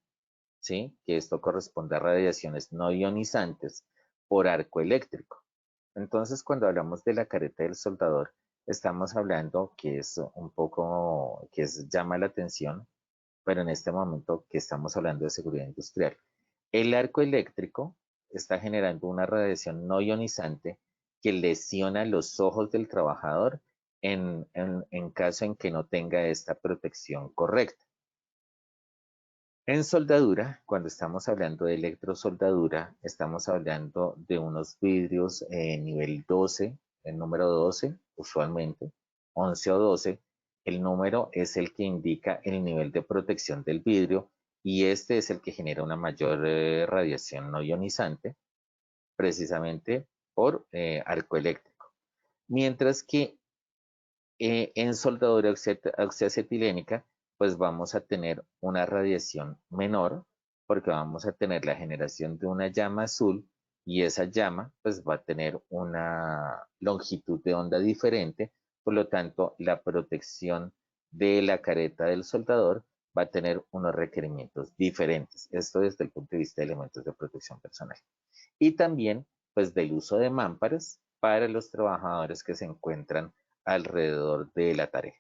¿sí? Que esto corresponde a radiaciones no ionizantes por arco eléctrico. Entonces, cuando hablamos de la careta del soldador, estamos hablando que es un poco, llama la atención, pero en este momento que estamos hablando de seguridad industrial. El arco eléctrico está generando una radiación no ionizante que lesiona los ojos del trabajador en caso en que no tenga esta protección correcta. En soldadura, cuando estamos hablando de electrosoldadura, estamos hablando de unos vidrios nivel 12, el número 12 usualmente, 11 o 12. El número es el que indica el nivel de protección del vidrio y este es el que genera una mayor radiación no ionizante, precisamente por arco eléctrico. Mientras que en soldadura oxiacetilénica, pues vamos a tener una radiación menor, porque vamos a tener la generación de una llama azul y esa llama pues va a tener una longitud de onda diferente, por lo tanto la protección de la careta del soldador va a tener unos requerimientos diferentes. Esto desde el punto de vista de elementos de protección personal. Y también pues del uso de mámparas para los trabajadores que se encuentran alrededor de la tarea.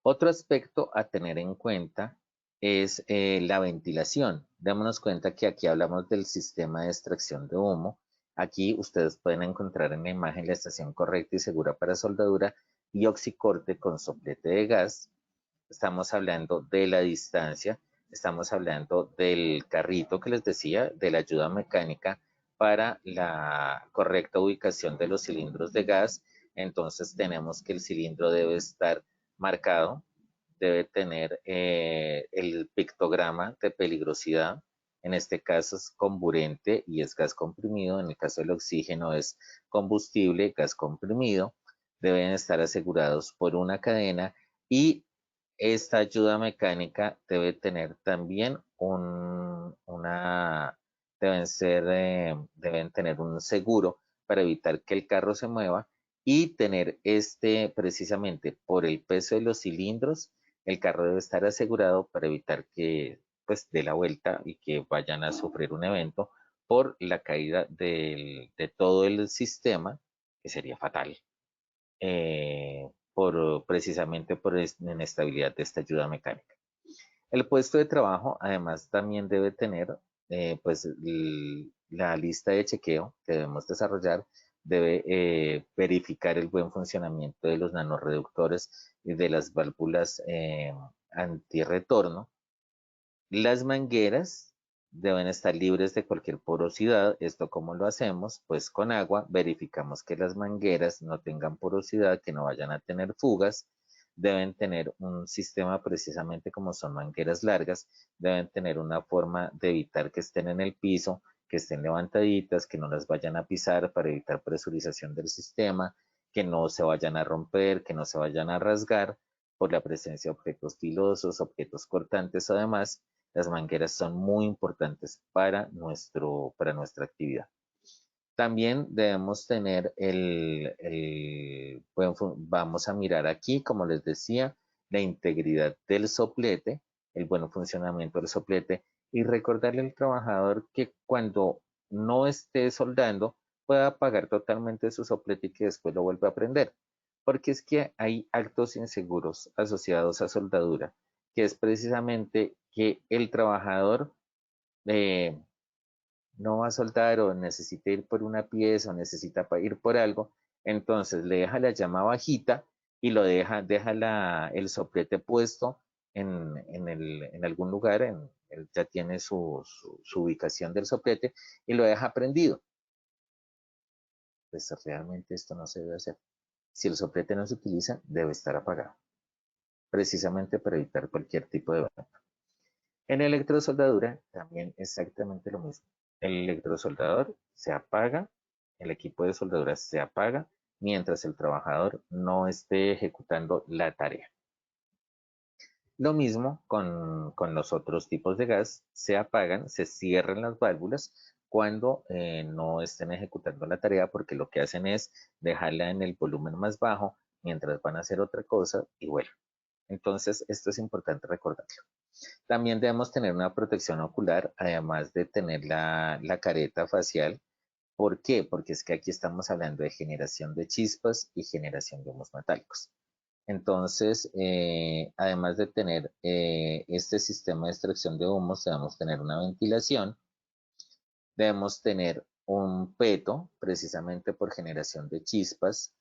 Otro aspecto a tener en cuenta es la ventilación. Démonos cuenta que aquí hablamos del sistema de extracción de humo. Aquí ustedes pueden encontrar en la imagen la estación correcta y segura para soldadura y oxicorte con soplete de gas. Estamos hablando de la distancia, estamos hablando del carrito que les decía, de la ayuda mecánica para la correcta ubicación de los cilindros de gas. Entonces tenemos que el cilindro debe estar marcado, debe tener el pictograma de peligrosidad. En este caso es comburente y es gas comprimido. En el caso del oxígeno es combustible, gas comprimido. Deben estar asegurados por una cadena y esta ayuda mecánica debe tener también deben tener un seguro para evitar que el carro se mueva y tener precisamente por el peso de los cilindros, el carro debe estar asegurado para evitar que pues dé la vuelta y que vayan a sufrir un evento por la caída de todo el sistema, que sería fatal. Precisamente por la inestabilidad de esta ayuda mecánica. El puesto de trabajo además también debe tener pues la lista de chequeo que debemos desarrollar, debe verificar el buen funcionamiento de los nanorreductores y de las válvulas antirretorno. Las mangueras deben estar libres de cualquier porosidad. ¿Esto cómo lo hacemos? Pues con agua verificamos que las mangueras no tengan porosidad, que no vayan a tener fugas. Deben tener un sistema precisamente como son mangueras largas, deben tener una forma de evitar que estén en el piso, que estén levantaditas, que no las vayan a pisar para evitar presurización del sistema, que no se vayan a romper, que no se vayan a rasgar por la presencia de objetos filosos, objetos cortantes. Además, las mangueras son muy importantes para nuestra actividad. También debemos tener vamos a mirar aquí, como les decía, la integridad del soplete, el buen funcionamiento del soplete, y recordarle al trabajador que cuando no esté soldando, pueda apagar totalmente su soplete y que después lo vuelva a prender. Porque es que hay actos inseguros asociados a soldadura, que es precisamente que el trabajador no va a soldar o necesita ir por una pieza o necesita ir por algo, entonces le deja la llama bajita y lo deja el soplete puesto en algún lugar, él ya tiene su ubicación del soplete y lo deja prendido. Pues realmente esto no se debe hacer. Si el soplete no se utiliza, debe estar apagado, precisamente para evitar cualquier tipo de daño. En electrosoldadura también exactamente lo mismo. El electrosoldador se apaga, el equipo de soldadura se apaga mientras el trabajador no esté ejecutando la tarea. Lo mismo con los otros tipos de gas, se apagan, se cierran las válvulas cuando no estén ejecutando la tarea, porque lo que hacen es dejarla en el volumen más bajo mientras van a hacer otra cosa y bueno. Entonces, esto es importante recordarlo. También debemos tener una protección ocular, además de tener la careta facial. ¿Por qué? Porque es que aquí estamos hablando de generación de chispas y generación de humos metálicos. Entonces, además de tener este sistema de extracción de humos, debemos tener una ventilación, debemos tener un peto, precisamente por generación de chispas,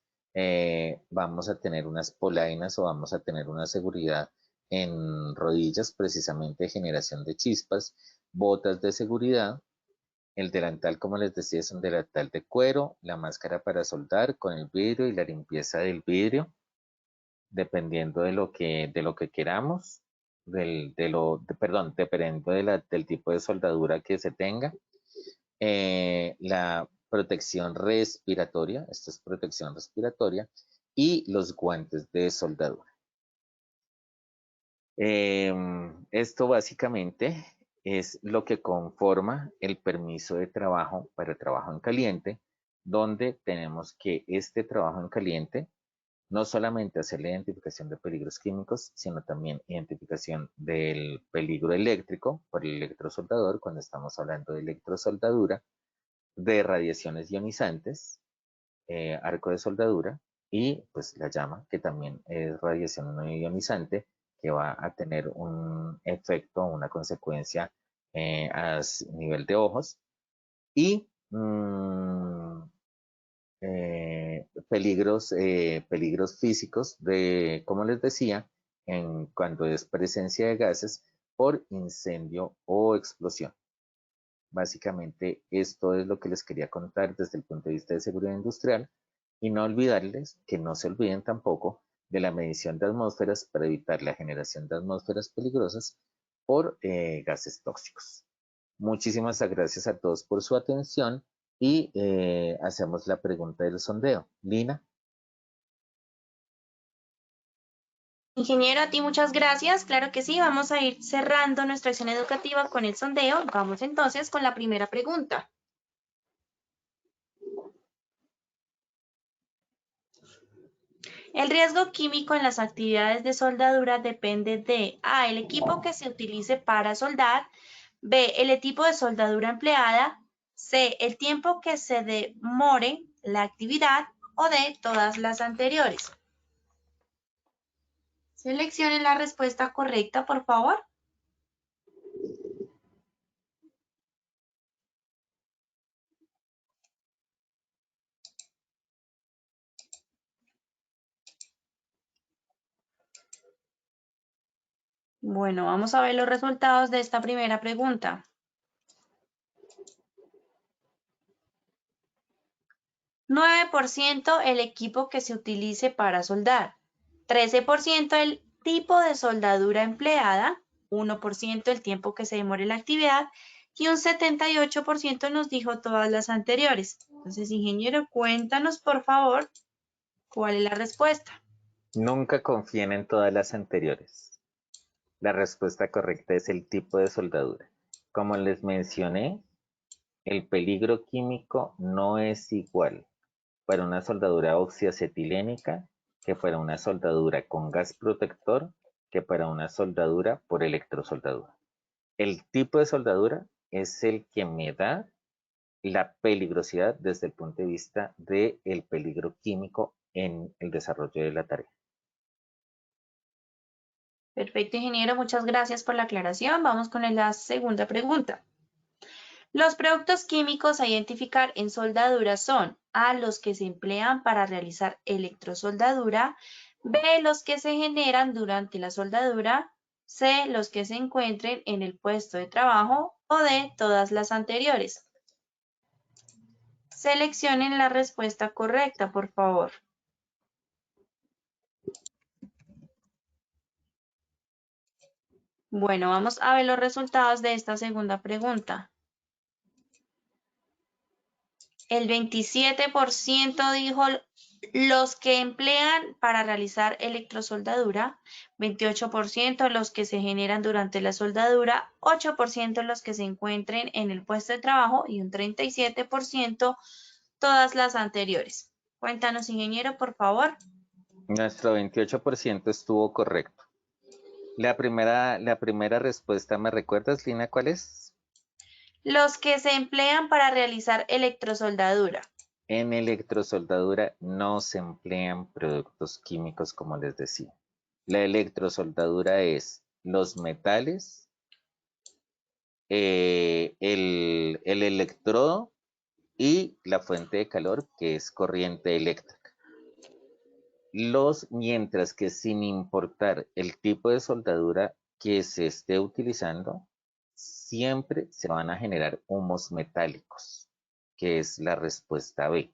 vamos a tener unas polainas o vamos a tener una seguridad en rodillas, precisamente de generación de chispas, botas de seguridad, el delantal, como les decía, es un delantal de cuero, la máscara para soldar con el vidrio y la limpieza del vidrio, dependiendo de lo que queramos, dependiendo del tipo de soldadura que se tenga. La protección respiratoria, esto es protección respiratoria, y los guantes de soldadura. Esto básicamente es lo que conforma el permiso de trabajo para el trabajo en caliente, donde tenemos que este trabajo en caliente no solamente hacer la identificación de peligros químicos, sino también identificación del peligro eléctrico por el electrosoldador, cuando estamos hablando de electrosoldadura, de radiaciones ionizantes, arco de soldadura y pues la llama, que también es radiación no ionizante, que va a tener un efecto, una consecuencia a nivel de ojos y peligros físicos de, como les decía, cuando es presencia de gases por incendio o explosión. Básicamente esto es lo que les quería contar desde el punto de vista de seguridad industrial y no olvidarles que no se olviden tampoco de la medición de atmósferas para evitar la generación de atmósferas peligrosas por gases tóxicos. Muchísimas gracias a todos por su atención y hacemos la pregunta del sondeo. Lina. Ingeniero, a ti muchas gracias. Claro que sí, vamos a ir cerrando nuestra acción educativa con el sondeo. Vamos entonces con la primera pregunta. El riesgo químico en las actividades de soldadura depende de A, el equipo que se utilice para soldar, B, el tipo de soldadura empleada, C, el tiempo que se demore la actividad o D, todas las anteriores. Seleccione la respuesta correcta, por favor. Bueno, vamos a ver los resultados de esta primera pregunta. 9% el equipo que se utilice para soldar, 13% el tipo de soldadura empleada, 1% el tiempo que se demore la actividad y un 78% nos dijo todas las anteriores. Entonces, ingeniero, cuéntanos, por favor, cuál es la respuesta. Nunca confíen en todas las anteriores. La respuesta correcta es el tipo de soldadura. Como les mencioné, el peligro químico no es igual para una soldadura oxiacetilénica que para una soldadura con gas protector que para una soldadura por electrosoldadura. El tipo de soldadura es el que me da la peligrosidad desde el punto de vista del peligro químico en el desarrollo de la tarea. Perfecto, ingeniero, muchas gracias por la aclaración. Vamos con la segunda pregunta. Los productos químicos a identificar en soldadura son A, los que se emplean para realizar electrosoldadura, B, los que se generan durante la soldadura, C, los que se encuentren en el puesto de trabajo o D, todas las anteriores. Seleccionen la respuesta correcta, por favor. Bueno, vamos a ver los resultados de esta segunda pregunta. El 27% dijo los que emplean para realizar electrosoldadura, 28% los que se generan durante la soldadura, 8% los que se encuentren en el puesto de trabajo y un 37% todas las anteriores. Cuéntanos, ingeniero, por favor. Nuestro 28% estuvo correcto. La primera respuesta, ¿me recuerdas, Lina, cuál es? Los que se emplean para realizar electrosoldadura. En electrosoldadura no se emplean productos químicos, como les decía. La electrosoldadura es los metales, el electrodo y la fuente de calor, que es corriente eléctrica. Mientras que sin importar el tipo de soldadura que se esté utilizando, siempre se van a generar humos metálicos, que es la respuesta B.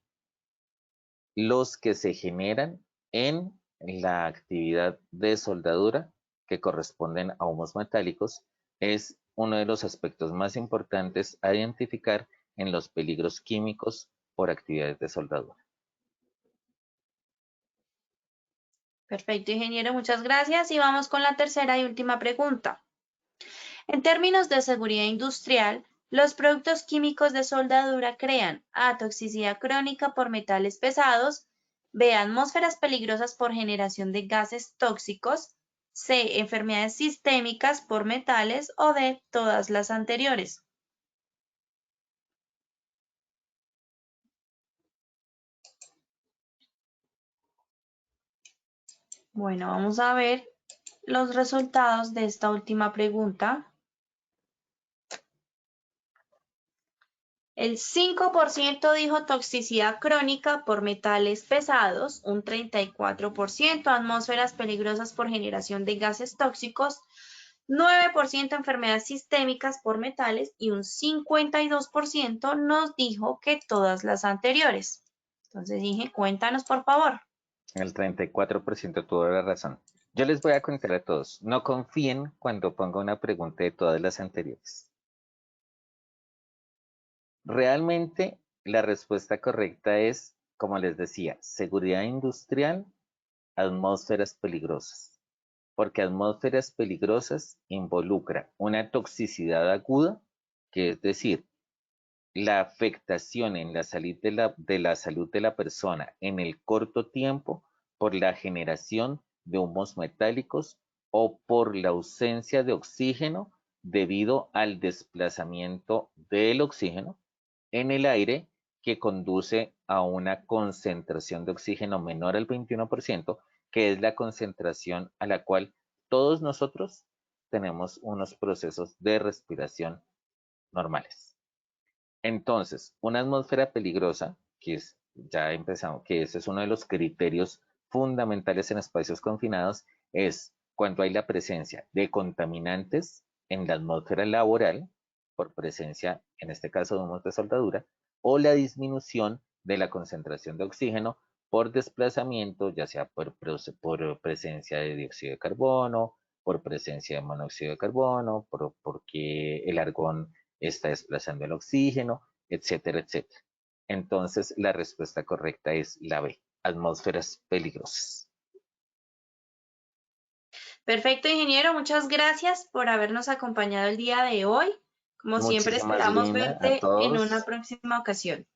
Los que se generan en la actividad de soldadura, que corresponden a humos metálicos, es uno de los aspectos más importantes a identificar en los peligros químicos por actividades de soldadura. Perfecto, ingeniero, muchas gracias. Y vamos con la tercera y última pregunta. En términos de seguridad industrial, los productos químicos de soldadura crean A, toxicidad crónica por metales pesados, B, atmósferas peligrosas por generación de gases tóxicos, C, enfermedades sistémicas por metales o D, todas las anteriores. Bueno, vamos a ver los resultados de esta última pregunta. El 5% dijo toxicidad crónica por metales pesados, un 34% atmósferas peligrosas por generación de gases tóxicos, 9% enfermedades sistémicas por metales y un 52% nos dijo que todas las anteriores. Entonces dije, cuéntanos por favor. El 34% tuvo la razón. Yo les voy a contar a todos, no confíen cuando ponga una pregunta de todas las anteriores. Realmente la respuesta correcta es, como les decía, seguridad industrial, atmósferas peligrosas. Porque atmósferas peligrosas involucra una toxicidad aguda, que es decir, la afectación en la salud de la persona en el corto tiempo por la generación de humos metálicos o por la ausencia de oxígeno debido al desplazamiento del oxígeno en el aire, que conduce a una concentración de oxígeno menor al 21%, que es la concentración a la cual todos nosotros tenemos unos procesos de respiración normales. Entonces, una atmósfera peligrosa, ya empezamos, que ese es uno de los criterios fundamentales en espacios confinados, es cuando hay la presencia de contaminantes en la atmósfera laboral, por presencia, en este caso, de humos de soldadura, o la disminución de la concentración de oxígeno por desplazamiento, ya sea por presencia de dióxido de carbono, por presencia de monóxido de carbono, porque el argón está desplazando el oxígeno, etcétera, etcétera. Entonces, la respuesta correcta es la B, atmósferas peligrosas. Perfecto, ingeniero. Muchas gracias por habernos acompañado el día de hoy. Como siempre, Muchísimas, esperamos Lina, a verte en una todos. próxima ocasión.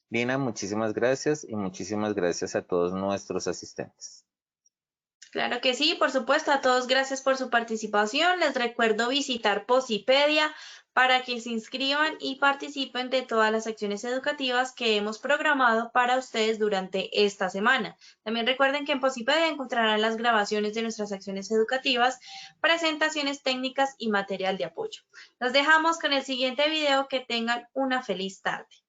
Lina, muchísimas gracias y muchísimas gracias a todos nuestros asistentes. Claro que sí, por supuesto. A todos, gracias por su participación. Les recuerdo visitar Posipedia para que se inscriban y participen de todas las acciones educativas que hemos programado para ustedes durante esta semana. También recuerden que en Posipedia encontrarán las grabaciones de nuestras acciones educativas, presentaciones técnicas y material de apoyo. Los dejamos con el siguiente video. Que tengan una feliz tarde.